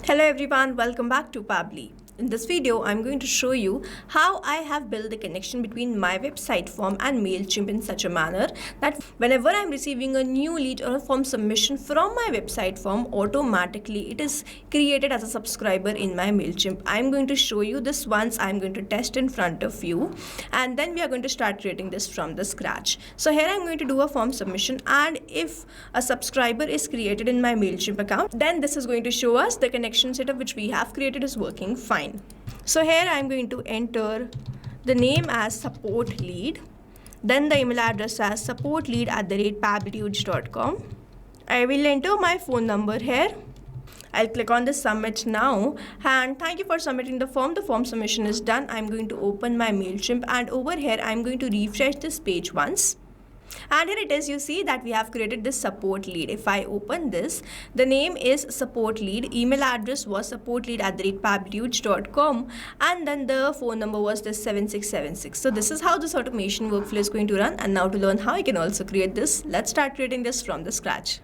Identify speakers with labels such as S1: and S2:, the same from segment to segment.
S1: Hello everyone, welcome back to Pabbly. In this video, I'm going to show you how I have built the connection between my website form and Mailchimp in such a manner that whenever I'm receiving a new lead or a form submission from my website form, automatically it is created as a subscriber in my Mailchimp. I'm going to show you this once. I'm going to test in front of you, and then we are going to start creating this from the scratch. So here I'm going to do a form submission, and if a subscriber is created in my Mailchimp account, then this is going to show us the connection setup which we have created is working fine. So here I'm going to enter the name as support lead, then the email address as supportlead@pabblyconnect.com. I will enter my phone number here. I'll click on the submit now, and thank you for submitting the form. The form submission is done. I'm going to open my Mailchimp, and over here I'm going to refresh this page once. And here it is. You see that we have created this support lead. If I open this, the name is support lead, email address was supportlead@pabblyconnect.com, and then the phone number was this 7676. So this is how this automation workflow is going to run. And now to learn how I can also create this, let's start creating this from the scratch.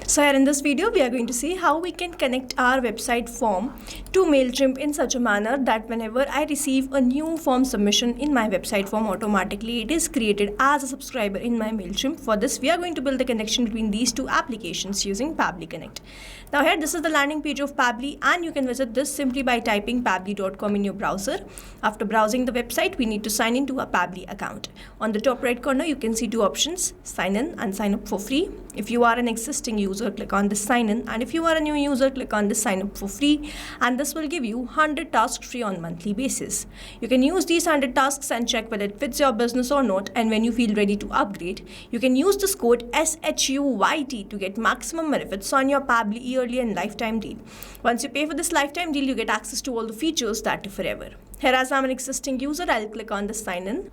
S1: So here in this video, we are going to see how we can connect our website form to Mailchimp in such a manner that whenever I receive a new form submission in my website form, automatically it is created as a subscriber in my Mailchimp. For this, we are going to build the connection between these two applications using Pabbly Connect. Now here, this is the landing page of Pabbly, and you can visit this simply by typing pabbly.com in your browser. After browsing the website, we need to sign into a Pabbly account. On the top right corner, you can see two options, sign in and sign up for free. If you are an existing user, click on the sign in, and if you are a new user, click on the sign up for free, and this will give you 100 tasks free on monthly basis. You can use these 100 tasks and check whether it fits your business or not, and when you feel ready to upgrade, you can use this code SHUYT to get maximum benefits on your Pabbly yearly and lifetime deal. Once you pay for this lifetime deal, you get access to all the features that are forever. Here, as I'm an existing user, I'll click on the sign in.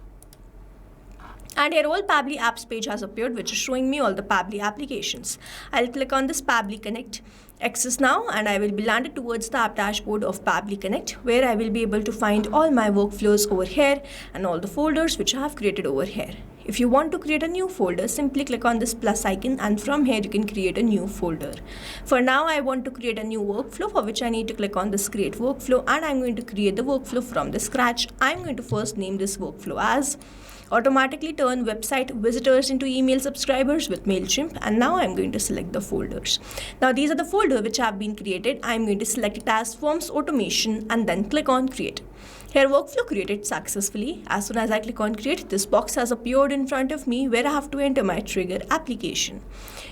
S1: And here all Pabbly apps page has appeared, which is showing me all the Pabbly applications. I'll click on this Pabbly Connect access now, and I will be landed towards the app dashboard of Pabbly Connect, where I will be able to find all my workflows over here and all the folders which I have created over here. If you want to create a new folder, simply click on this plus icon, and from here you can create a new folder. For now, I want to create a new workflow, for which I need to click on this create workflow, and I'm going to create the workflow from the scratch. I'm going to first name this workflow as automatically turn website visitors into email subscribers with Mailchimp, and now I'm going to select the folders. Now these are the folders which have been created. I'm going to select it as forms automation and then click on create. Here, workflow created successfully. As soon as I click on create, this box has appeared in front of me where I have to enter my trigger application.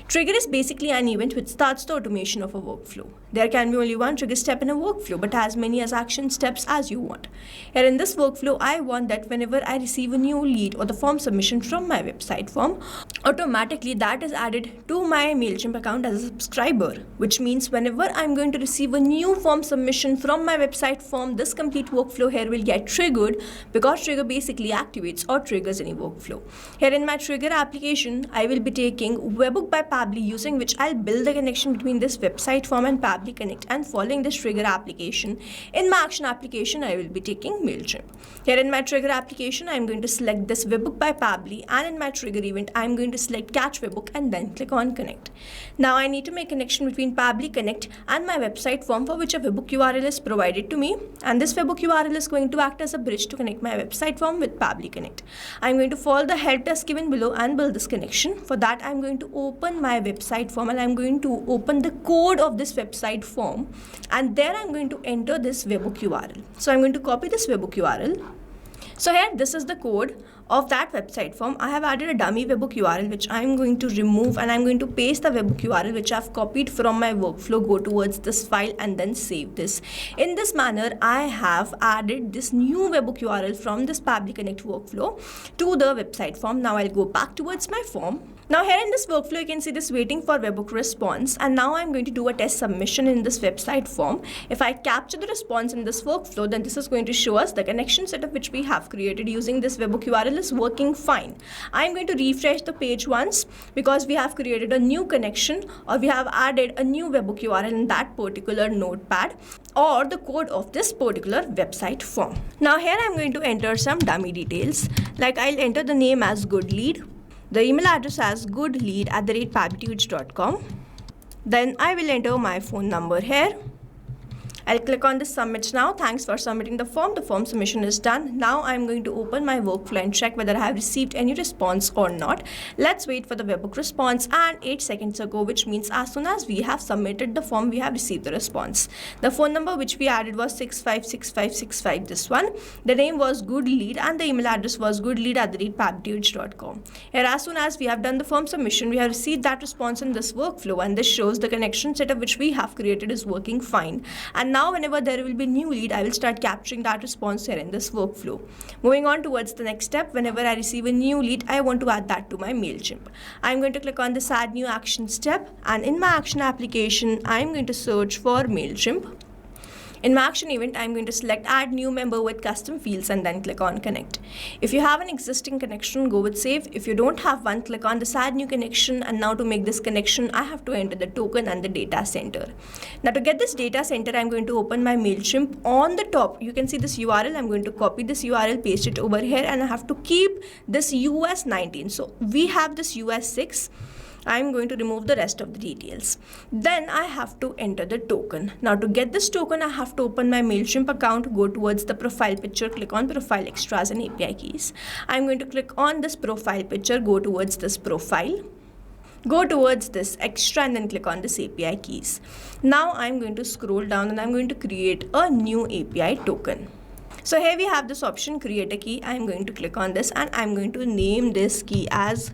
S1: Trigger is basically an event which starts the automation of a workflow. There can be only one trigger step in a workflow, but as many as action steps as you want. Here in this workflow, I want that whenever I receive a new lead or the form submission from my website form, automatically that is added to my Mailchimp account as a subscriber, which means whenever I'm going to receive a new form submission from my website form, this complete workflow here will get triggered, because trigger basically activates or triggers any workflow. Here in my trigger application, I will be taking Webhook by Pabbly, using which I'll build the connection between this website form and Pabbly Connect, and following this trigger application, in my action application, I will be taking Mailchimp. Here in my trigger application, I'm going to select this Webhook by Pabbly, and in my trigger event, I'm going to select catch Webhook and then click on connect. Now I need to make connection between Pabbly Connect and my website form, for which a Webhook URL is provided to me, and this Webhook URL is going to act as a bridge to connect my website form with Pabbly Connect. I'm going to follow the help desk given below and build this connection. For that, I'm going to open my website form, and I'm going to open the code of this website form, and there I'm going to enter this Webhook URL. So I'm going to copy this Webhook URL. So here, this is the code of that website form. I have added a dummy Webhook URL which I am going to remove, and I'm going to paste the Webhook URL which I've copied from my workflow, go towards this file and then save this. In this manner, I have added this new Webhook URL from this Pabbly Connect workflow to the website form. Now I'll go back towards my form. Now here in this workflow, you can see this waiting for Webhook response, and now I'm going to do a test submission in this website form. If I capture the response in this workflow, then this is going to show us the connection setup which we have created using this Webhook URL is working fine. I'm going to refresh the page once, because we have created a new connection, or we have added a new Webhook URL in that particular notepad or the code of this particular website form. Now here I'm going to enter some dummy details, like I'll enter the name as good lead, the email address as goodlead@pabblyconnect.com. Then I will enter my phone number here. I'll click on the submit now. Thanks for submitting the form. The form submission is done. Now I'm going to open my workflow and check whether I have received any response or not. Let's wait for the webhook response, and 8 seconds ago, which means as soon as we have submitted the form, we have received the response. The phone number which we added was 656565, this one. The name was good lead and the email address was goodlead@pabbly.com. Here, as soon as we have done the form submission, we have received that response in this workflow, and this shows the connection setup which we have created is working fine. And now whenever there will be new lead, I will start capturing that response here in this workflow. Moving on towards the next step, whenever I receive a new lead, I want to add that to my Mailchimp. I'm going to click on this add new action step, and in my action application, I'm going to search for Mailchimp. In my action event, I'm going to select add new member with custom fields and then click on connect. If you have an existing connection, go with save. If you don't have one, click on this add new connection, and now to make this connection, I have to enter the token and the data center. Now to get this data center, I'm going to open my Mailchimp. On the top, you can see this URL. I'm going to copy this URL, paste it over here, and I have to keep this US 19. So we have this US 6. I'm going to remove the rest of the details. Then I have to enter the token. Now to get this token, I have to open my Mailchimp account, go towards the profile picture, click on profile extras and API keys. I'm going to click on this profile picture, go towards this profile, go towards this extra, and then click on this API keys. Now I'm going to scroll down and I'm going to create a new API token. So here we have this option, create a key. I'm going to click on this and I'm going to name this key as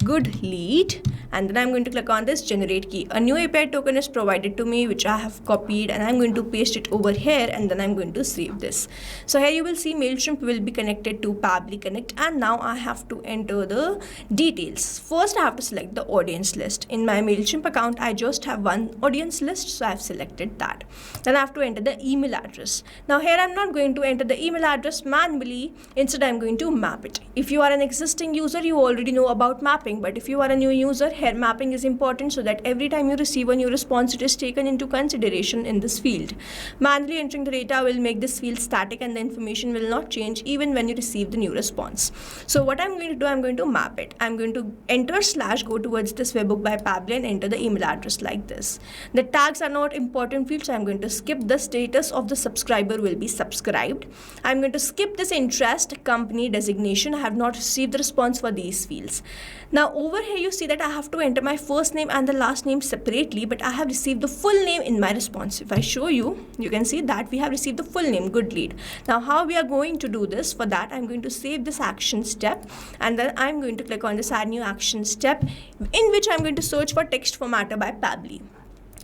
S1: good lead, and then I'm going to click on this generate key. A new API token is provided to me, which I have copied, and I'm going to paste it over here, and then I'm going to save this. So here you will see Mailchimp will be connected to Pabbly Connect, and now I have to enter the details. First I have to select the audience list. In my Mailchimp account, I just have one audience list, so I have selected that. Then I have to enter the email address. Now here I'm not going to enter the email address manually, instead I'm going to map it. If you are an existing user, you already know about mapping. But if you are a new user, here mapping is important so that every time you receive a new response, it is taken into consideration in this field. Manually entering the data will make this field static and the information will not change even when you receive the new response. So what I'm going to do, I'm going to map it. I'm going to enter / go towards this webhook by Pabbly and enter the email address like this. The tags are not important fields, so I'm going to skip the status of the subscriber will be subscribed. I'm going to skip this interest, company, designation. I have not received the response for these fields. Now over here you see that I have to enter my first name and the last name separately, but I have received the full name in my response. If I show you, you can see that we have received the full name, good lead. Now how we are going to do this? For that, I'm going to save this action step, and then I'm going to click on this add new action step, in which I'm going to search for text formatter by Pabbly.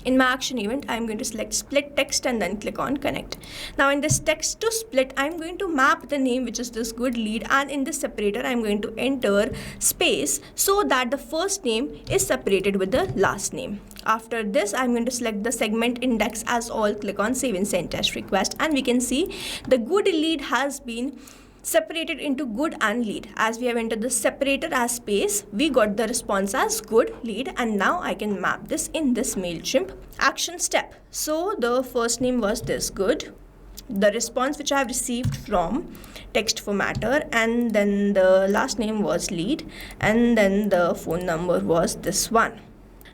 S1: In my action event, I'm going to select split text and then click on connect. Now in this text to split, I'm going to map the name, which is this good lead, and in this separator, I'm going to enter space so that the first name is separated with the last name. After this, I'm going to select the segment index as all, click on save and send test request, and we can see the good lead has been separated into good and lead. As we have entered the separator as space, we got the response as good lead, and now I can map this in this Mailchimp action step. So the first name was this good, the response which I have received from text formatter, and then the last name was lead, and then the phone number was this one.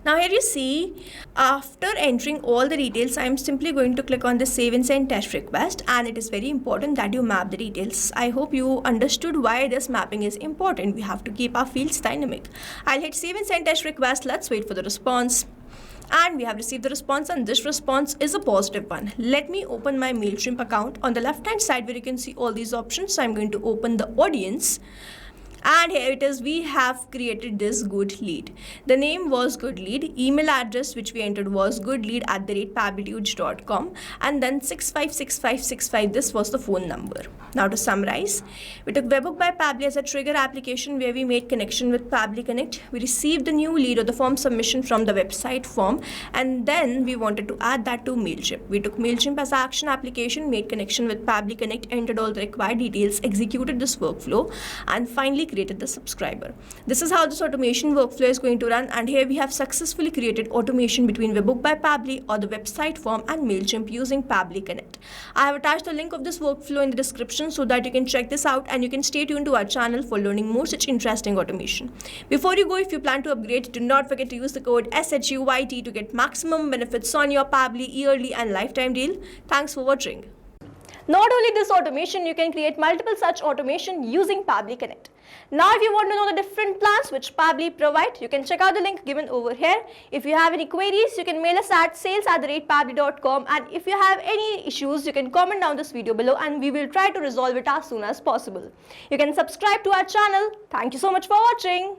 S1: Now here you see, after entering all the details, I am simply going to click on the save and send test request, and it is very important that you map the details. I hope you understood why this mapping is important. We have to keep our fields dynamic. I'll hit save and send test request. Let's wait for the response. And we have received the response, and this response is a positive one. Let me open my Mailchimp account. On the left hand side where you can see all these options, so I'm going to open the audience. And here it is, we have created this good lead. The name was good lead. Email address which we entered was goodlead@pabbly.com, and then 656565, this was the phone number. Now to summarize, we took webhook by Pabbly as a trigger application where we made connection with Pabbly Connect. We received the new lead or the form submission from the website form, and then we wanted to add that to Mailchimp. We took Mailchimp as an action application, made connection with Pabbly Connect, entered all the required details, executed this workflow, and finally created the subscriber. This is how this automation workflow is going to run, and here we have successfully created automation between Webbook by Pabbly or the website form and Mailchimp using Pabbly Connect. I have attached the link of this workflow in the description so that you can check this out, and you can stay tuned to our channel for learning more such interesting automation. Before you go, if you plan to upgrade, do not forget to use the code SHUYT to get maximum benefits on your Pabbly yearly and lifetime deal. Thanks for watching. Not only this automation, you can create multiple such automation using Pabbly Connect. Now, if you want to know the different plans which Pabbly provide, you can check out the link given over here. If you have any queries, you can mail us at sales@pabbly.com, and if you have any issues, you can comment down this video below and we will try to resolve it as soon as possible. You can subscribe to our channel. Thank you so much for watching.